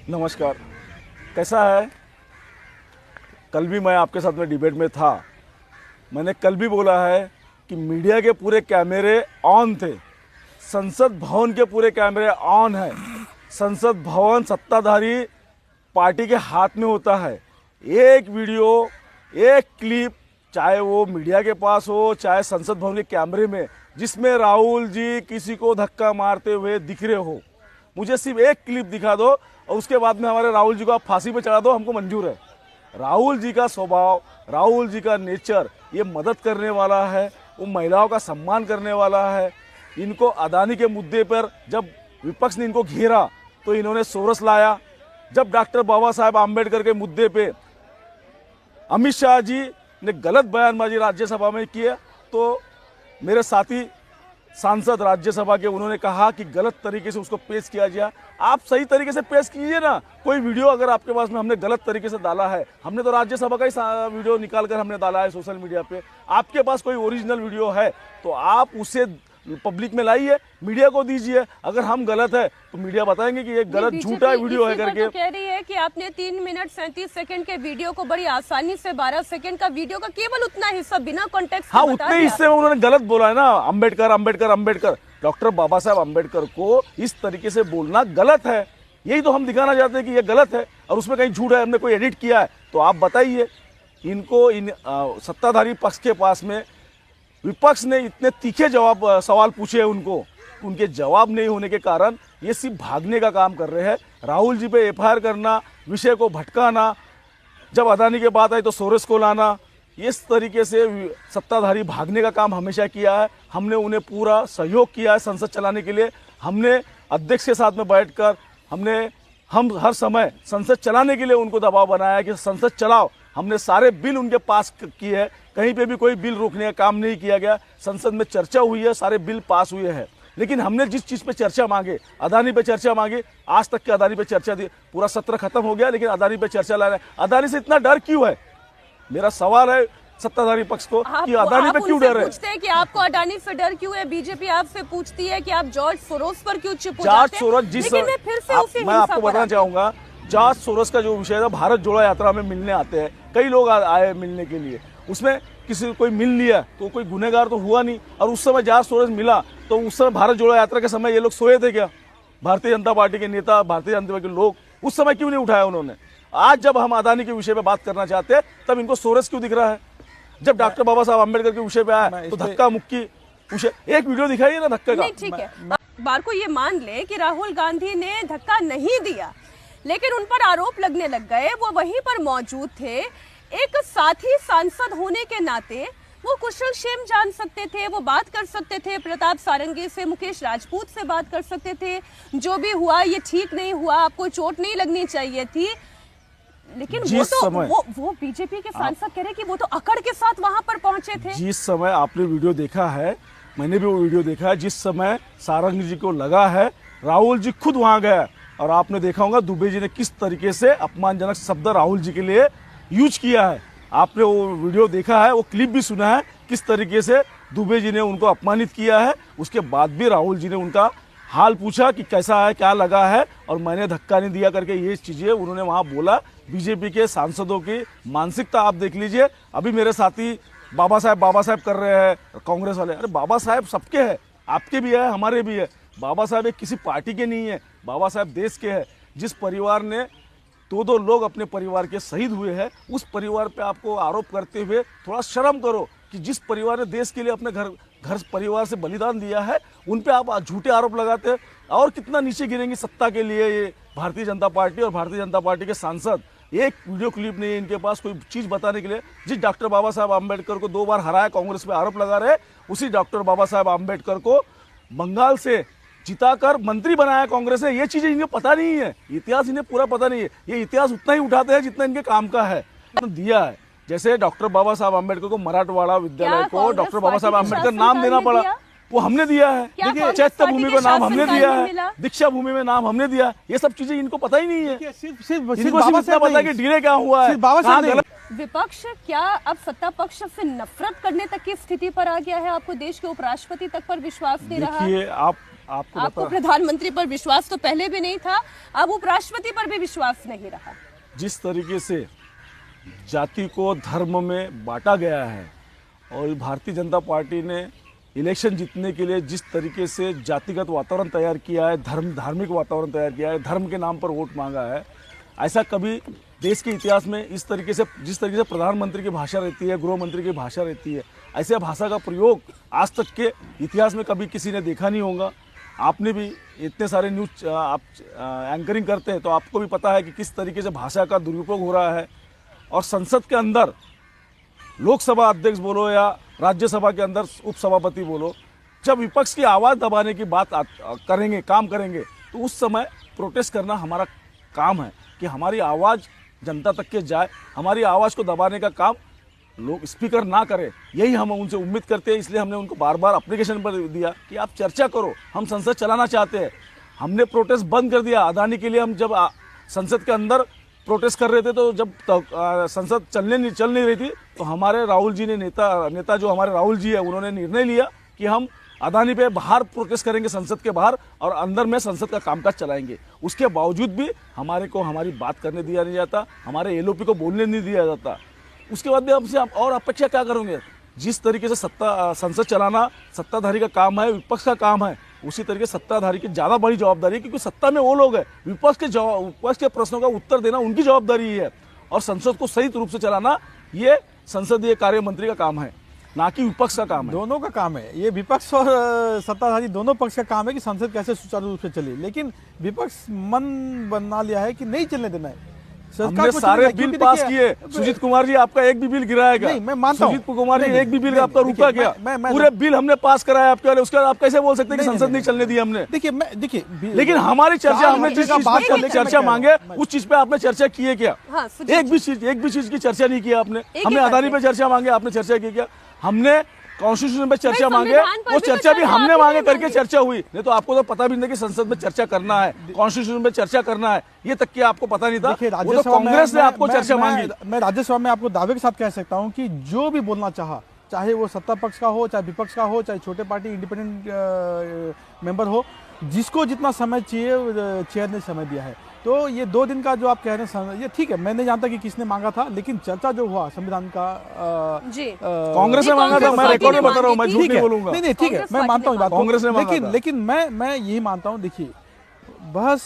नमस्कार। कैसा है? कल भी मैं आपके साथ में डिबेट में था। मैंने कल भी बोला है कि मीडिया के पूरे कैमरे ऑन थे, संसद भवन के पूरे कैमरे ऑन है। संसद भवन सत्ताधारी पार्टी के हाथ में होता है। एक वीडियो, एक क्लिप, चाहे वो मीडिया के पास हो चाहे संसद भवन के कैमरे में, जिसमें राहुल जी किसी को धक्का मारते हुए दिख रहे हो, मुझे सिर्फ एक क्लिप दिखा दो और उसके बाद में हमारे राहुल जी को आप फांसी पे चढ़ा दो, हमको मंजूर है। राहुल जी का स्वभाव, राहुल जी का नेचर ये मदद करने वाला है, वो महिलाओं का सम्मान करने वाला है। इनको अदानी के मुद्दे पर जब विपक्ष ने इनको घेरा तो इन्होंने सोरस लाया। जब डॉक्टर बाबा साहेब आम्बेडकर के मुद्दे पे अमित शाह जी ने गलत बयानबाजी राज्यसभा में किया तो मेरे साथी सांसद राज्यसभा के उन्होंने कहा कि गलत तरीके से उसको पेश किया गया। आप सही तरीके से पेश कीजिए ना। कोई वीडियो अगर आपके पास में हमने गलत तरीके से डाला है, हमने तो राज्यसभा का ही वीडियो निकाल कर हमने डाला है सोशल मीडिया पे, आपके पास कोई ओरिजिनल वीडियो है तो आप उसे पब्लिक में लाइए, मीडिया को दीजिए। अगर हम गलत है तो मीडिया बताएंगे कि ये गलत झूठा वीडियो है करके। तो कह रही है कि आपने 3 मिनट 37 सेकंड के वीडियो को बड़ी आसानी से 12 सेकंड का वीडियो का केवल उतना हिस्सा बिना कॉन्टेक्स्ट हाँ, उतने हिस्से में उन्होंने गलत बोला है ना। अम्बेडकर अम्बेडकर अम्बेडकर, डॉक्टर बाबा साहब अम्बेडकर को इस तरीके से बोलना गलत है। यही तो हम दिखाना चाहते हैं कि ये गलत है और उसमें कहीं झूठ है, हमने कोई एडिट किया है तो आप बताइए। इनको सत्ताधारी पक्ष के पास में विपक्ष ने इतने तीखे सवाल पूछे उनके जवाब नहीं होने के कारण ये सिर्फ भागने का काम कर रहे हैं। राहुल जी पे एफआईआर करना, विषय को भटकाना, जब अदानी के बात आई तो सोरेस को लाना, इस तरीके से सत्ताधारी भागने का काम हमेशा किया है। हमने उन्हें पूरा सहयोग किया है संसद चलाने के लिए। हमने अध्यक्ष के साथ में बैठकर हम हर समय संसद चलाने के लिए उनको दबाव बनाया कि संसद चलाओ। हमने सारे बिल उनके पास किए हैं, कहीं पे भी कोई बिल रोकने का काम नहीं किया गया। संसद में चर्चा हुई है, सारे बिल पास हुए हैं। लेकिन हमने जिस चीज़ पे चर्चा मांगे, अदानी पे चर्चा मांगी, आज तक के अदानी पे चर्चा दी। पूरा सत्र खत्म हो गया लेकिन अदानी पे चर्चा ला रहे हैं। अदानी से इतना डर क्यों है? मेरा सवाल है सत्ताधारी पक्ष को कि अदानी पे क्यों डर है? पूछते हैं कि आपको अडानी से डर क्यों है। बीजेपी आपसे पूछती है कि आप जॉर्ज सोरोस पर क्यों चुप हो जाते हैं? जॉर्ज सोरोस मैं आपको बताना चाहूंगा, जॉर्ज सोरोस का जो विषय था, भारत जोड़ो यात्रा में मिलने आते हैं, कई लोग आए मिलने के लिए, उसमें किसी को कोई मिल लिया तो कोई गुनहगार तो हुआ नहीं। और उस समय जॉर्ज सोरोस मिला तो उस समय भारत जोड़ो यात्रा के समय ये लोग सोए थे क्या? भारतीय जनता पार्टी के नेता, भारतीय जनता पार्टी के लोग उस समय क्यों नहीं उठाया उन्होंने? आज जब हम अदानी के विषय पे बात करना चाहते हैं तब इनको सोरेस क्यों दिख रहा है? जब डॉक्टर बाबा साहब अम्बेडकर के विषय पे आया तो धक्का मुक्की विषय, एक वीडियो दिखाइए ना धक्के का। ठीक है, बार को ये मान ले कि राहुल गांधी ने धक्का नहीं दिया, लेकिन उन पर आरोप लगने लग गए, वो वहीं पर मौजूद थे। एक साथी सांसद होने के नाते वो कुशल क्षेम जान सकते थे, वो बात कर सकते थे, प्रताप सारंगी से, मुकेश राजपूत से बात कर सकते थे। जो भी हुआ ये ठीक नहीं हुआ, आपको चोट नहीं लगनी चाहिए थी। लेकिन वो बीजेपी के सांसद कह रहे कि वो तो अकड़ के साथ वहां पर पहुंचे थे। जिस समय आपने वीडियो देखा है, मैंने भी वो वीडियो देखा है, जिस समय सारंगी जी को लगा है राहुल जी खुद वहां गया और आपने देखा होगा दुबे जी ने किस तरीके से अपमानजनक शब्द राहुल जी के लिए यूज किया है। आपने वो वीडियो देखा है, वो क्लिप भी सुना है, किस तरीके से दुबे जी ने उनको अपमानित किया है। उसके बाद भी राहुल जी ने उनका हाल पूछा कि कैसा है, क्या लगा है, और मैंने धक्का नहीं दिया करके ये चीजें उन्होंने वहां बोला। बीजेपी के सांसदों की मानसिकता आप देख लीजिए। अभी मेरे साथी बाबा साहब कर रहे हैं कांग्रेस वाले। अरे बाबा साहब सबके हैं, आपके भी है, हमारे भी है। बाबा साहब एक किसी पार्टी के नहीं है, बाबा साहब देश के हैं। जिस परिवार ने 2 लोग अपने परिवार के शहीद हुए हैं, उस परिवार पे आपको आरोप करते हुए थोड़ा शर्म करो कि जिस परिवार ने देश के लिए अपने घर परिवार से बलिदान दिया है, उन पे आप झूठे आरोप लगाते हैं। और कितना नीचे गिरेंगी सत्ता के लिए ये भारतीय जनता पार्टी और भारतीय जनता पार्टी के सांसद। एक वीडियो क्लिप नहीं है इनके पास कोई चीज बताने के लिए। जिस डॉक्टर बाबा साहब आम्बेडकर को 2 बार हराया, कांग्रेस पे आरोप लगा रहे, उसी डॉक्टर बाबा साहब आम्बेडकर को बंगाल से जिताकर मंत्री बनाया कांग्रेस ने। ये चीजें इन्हें पता नहीं है, इतिहास इन्हें पूरा पता नहीं है। ये इतिहास उतना ही उठाते हैं जितना इनके काम का है। दिया है जैसे डॉक्टर बाबा साहब आम्बेडकर को मराठवाड़ा विद्यालय को डॉक्टर बाबा साहब आम्बेडकर नाम देना पड़ा, वो हमने दिया है। देखिए चैत्य भूमि को नाम हमने दिया है, दीक्षा भूमि में नाम हमने दिया। ये सब चीजें इनको पता ही नहीं है। इनको सिर्फ इतना पता है कि डिले क्या हुआ है। विपक्ष क्या अब सत्ता पक्ष से नफरत करने तक की स्थिति पर आ गया है? आपको देश के उपराष्ट्रपति तक पर विश्वास नहीं रहा? देखिए आप आपको प्रधानमंत्री पर विश्वास तो पहले भी नहीं था, अब उपराष्ट्रपति पर भी विश्वास नहीं रहा। जिस तरीके से जाति को धर्म में बांटा गया है और भारतीय जनता पार्टी ने इलेक्शन जीतने के लिए जिस तरीके से जातिगत वातावरण तैयार किया है, धार्मिक वातावरण तैयार किया है, धर्म के नाम पर वोट मांगा है, ऐसा कभी देश के इतिहास में इस तरीके से, जिस तरीके से प्रधानमंत्री की भाषा रहती है, गृह मंत्री की भाषा रहती है, ऐसे भाषा का प्रयोग आज तक के इतिहास में कभी किसी ने देखा नहीं होगा। आपने भी इतने सारे न्यूज आप एंकरिंग करते हैं तो आपको भी पता है कि किस तरीके से भाषा का दुरुपयोग हो रहा है। और संसद के अंदर लोकसभा अध्यक्ष बोलो या राज्यसभा के अंदर उपसभापति बोलो, जब विपक्ष की आवाज़ दबाने की बात करेंगे, काम करेंगे, तो उस समय प्रोटेस्ट करना हमारा काम है कि हमारी आवाज़ जनता तक के जाए, हमारी आवाज़ को दबाने का काम लोग स्पीकर ना करें, यही हम उनसे उम्मीद करते हैं। इसलिए हमने उनको बार बार एप्लीकेशन पर दिया कि आप चर्चा करो, हम संसद चलाना चाहते हैं। हमने प्रोटेस्ट बंद कर दिया अदानी के लिए। हम जब संसद के अंदर प्रोटेस्ट कर रहे थे तो जब संसद चल नहीं रही थी तो हमारे राहुल जी ने नेता जो हमारे राहुल जी है, उन्होंने निर्णय लिया कि हम अदानी पे बाहर प्रोटेस्ट करेंगे संसद के बाहर, और अंदर में संसद का कामकाज चलाएंगे। उसके बावजूद भी हमारे को हमारी बात करने दिया नहीं जाता, हमारे एलओपी को बोलने नहीं दिया जाता। उसके बाद भी हमसे और अपेक्षा क्या करोगे? जिस तरीके से संसद चलाना सत्ताधारी का काम है, विपक्ष का काम है, उसी तरीके सत्ताधारी की ज़्यादा बड़ी जवाबदारी है, क्योंकि सत्ता में वो लोग हैं। विपक्ष के प्रश्नों का उत्तर देना उनकी जवाबदारी है, और संसद को सही रूप से चलाना ये संसदीय कार्य मंत्री का काम है, ना कि विपक्ष का काम है। दोनों का काम है, ये विपक्ष और सत्ताधारी दोनों पक्ष का काम है कि संसद कैसे सुचारू रूप से चले। लेकिन विपक्ष मन बना लिया है कि नहीं चलने देना है। हमने सारे बिल पास किए। सुजीत कुमार जी आपका एक भी बिल गिराया गया? नहीं, मैं मानता हूं। सुजीत कुमार जी एक भी बिल आपका रुका गया? पूरे बिल हमने पास कराया आपके वाले, उसके बाद आप कैसे बोल सकते हैं कि संसद नहीं चलने दी हमने? देखिए लेकिन हमारी चर्चा, हमने जिस चीज पर चर्चा मांगे उस चीज पे आपने चर्चा की है क्या? एक भी चीज की चर्चा नहीं किया आपने। हमने अदानी पे चर्चा मांगे, आपने चर्चा की क्या? हमने कॉन्स्टिट्यूशन पे चर्चा मांगे, वो चर्चा भी हमने मांगे करके चर्चा हुई। नहीं तो आपको तो पता भी नहीं कि संसद में चर्चा करना है, कॉन्स्टिट्यूशन पे चर्चा करना है, ये तक कि आपको पता नहीं था। वो तो कांग्रेस ने आपको चर्चा मांगी। मैं राज्यसभा में आपको दावे के साथ कह सकता हूं कि जो भी बोलना चाहा, चाहे वो सत्ता पक्ष का हो, चाहे विपक्ष का हो, चाहे छोटे पार्टी इंडिपेंडेंट मेंबर हो, जिसको जितना समय चाहिए चेयर ने समय दिया है। तो ये 2 दिन का जो आप कह रहे हैं, ये ठीक है, मैं नहीं जानता कि किसने मांगा था, लेकिन चर्चा जो हुआ संविधान का कांग्रेस ने मांगा था। मैं रिकॉर्ड में बता रहा हूँ, मैं झूठ नहीं बोलूंगा। नहीं ठीक है, मैं मानता हूँ बात, कांग्रेस ने मांगा था। लेकिन मैं यही मानता हूँ, देखिए बहस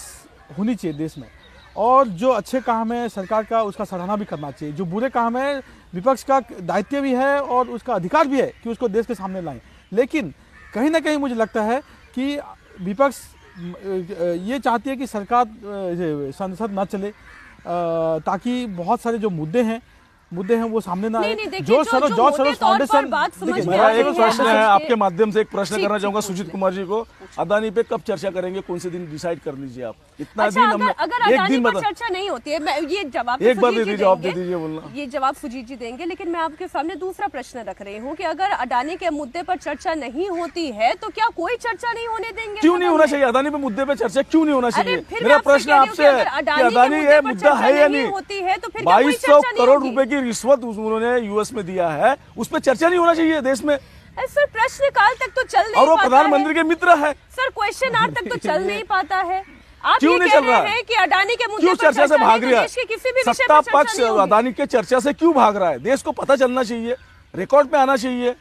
होनी चाहिए देश में, और जो अच्छे काम है सरकार का उसका सराहना भी करना चाहिए। जो बुरे काम है विपक्ष का दायित्व भी है और उसका अधिकार भी है कि उसको देश के सामने लाएं। लेकिन कहीं ना कहीं मुझे लगता है कि विपक्ष ये चाहती है कि सरकार संसद ना चले, ताकि बहुत सारे जो मुद्दे हैं वो सामने ना आए। जॉर्ज सोरोस फाउंडेशन, मेरा एक प्रश्न है आपके माध्यम से, एक प्रश्न करना चाहूंगा सुजीत कुमार जी को। अदानी पे कब चर्चा करेंगे, कौन से दिन डिसाइड कर लीजिए आप? इतना दिन हमने एक दिन बता, चर्चा नहीं होती है, मैं ये जवाब एक बार जवाब दे दीजिए, बोलना ये जवाब सुजीत जी देंगे। लेकिन मैं आपके सामने दूसरा प्रश्न रख रही हूँ कि अगर अडानी के मुद्दे पर चर्चा नहीं होती है तो क्या कोई चर्चा नहीं होने देंगे? क्यों नहीं होना चाहिए? अदानी पे मुद्दे पे चर्चा क्यों नहीं होना चाहिए? मेरा प्रश्न आपसे है कि अदानी ये मुद्दा है या नहीं? 2200 करोड़ रुपए की रिश्वत उन्होंने यूएस में दिया है, उस पर चर्चा नहीं होना चाहिए देश में? सर प्रश्न काल तक तो चल नहीं, और वो प्रधानमंत्री के मित्र है सर, क्वेश्चन आवर तक तो चल नहीं पाता है। आप क्यों नहीं चल रहा है कि अडानी के मुद्दे पर चर्चा से भाग रहा है? सत्ता पक्ष अदानी के चर्चा से क्यों भाग रहा है? देश को पता चलना चाहिए, रिकॉर्ड पे आना चाहिए।